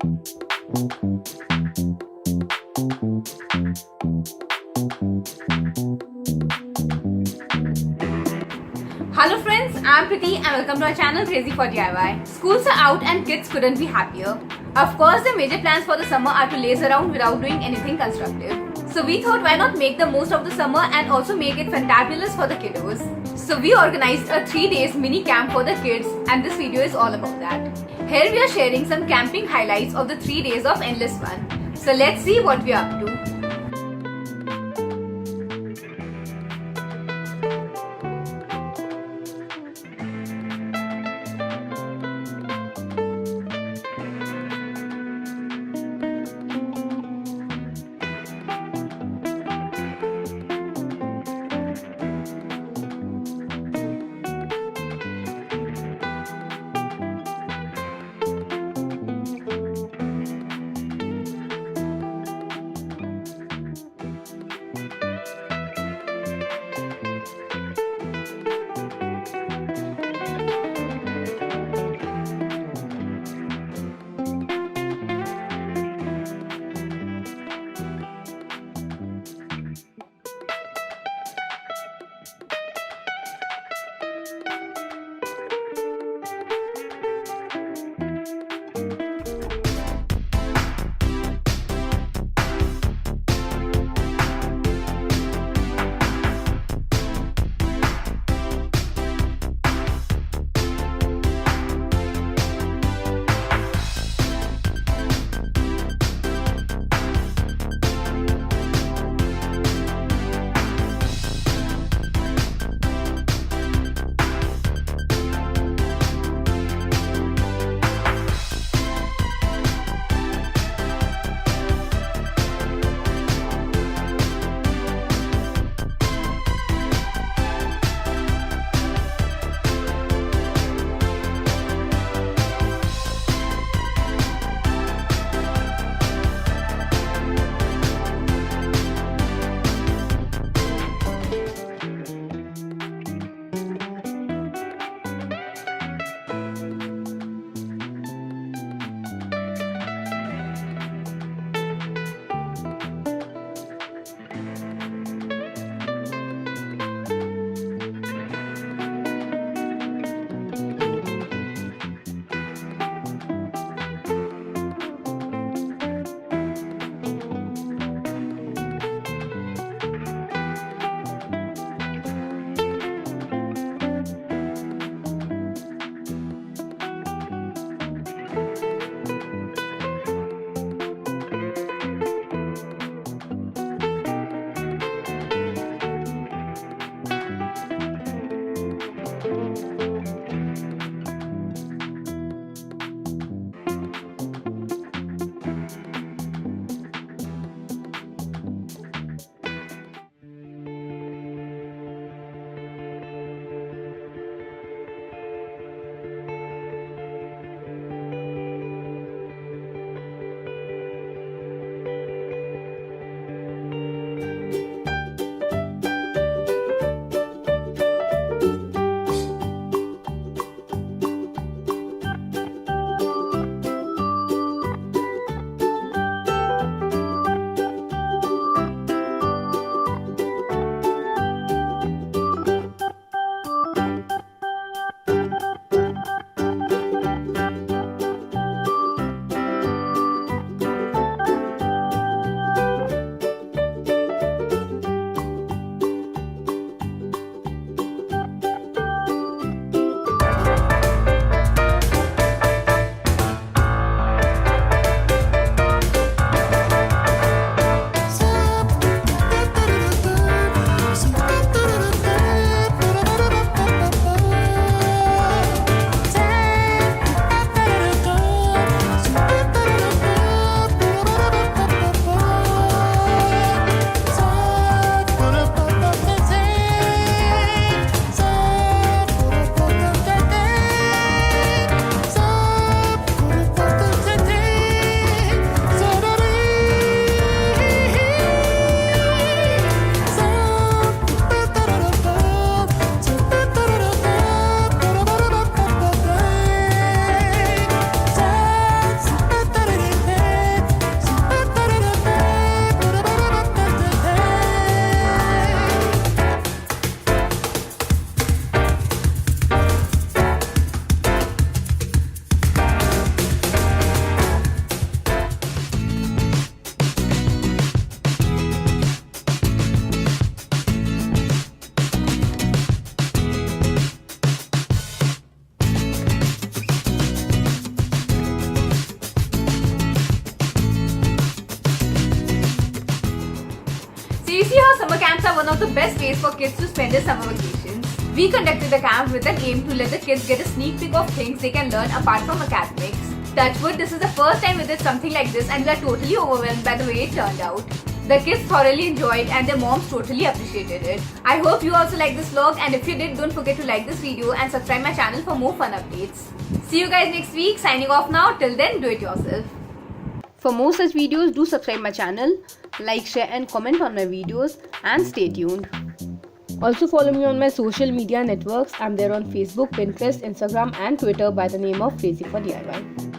Hello friends, I'm Preeti and welcome to our channel Krazzy for DIY. Schools are out and kids couldn't be happier. Of course, the major plans for the summer are to laze around without doing anything constructive. So we thought why not make the most of the summer and also make it fantabulous for the kiddos. So we organized a 3 days mini camp for the kids and this video is all about that. Here we are sharing some camping highlights of the 3 days of endless fun. So let's see what we are up to. how summer camps are one of the best ways for kids to spend their summer vacations. We conducted the camp with an aim to let the kids get a sneak peek of things they can learn apart from academics. Touchwood, this is the first time we did something like this and we are totally overwhelmed by the way it turned out. The kids thoroughly enjoyed and their moms totally appreciated it. I hope you also like this vlog, and if you did, don't forget to like this video and subscribe my channel for more fun updates. See you guys next week. Signing off now. Till then, do it yourself. For more such videos, do subscribe my channel, like, share and comment on my videos, and stay tuned. Also follow me on my social media networks. I'm there on Facebook, Pinterest, Instagram and Twitter by the name of Krazzy for DIY.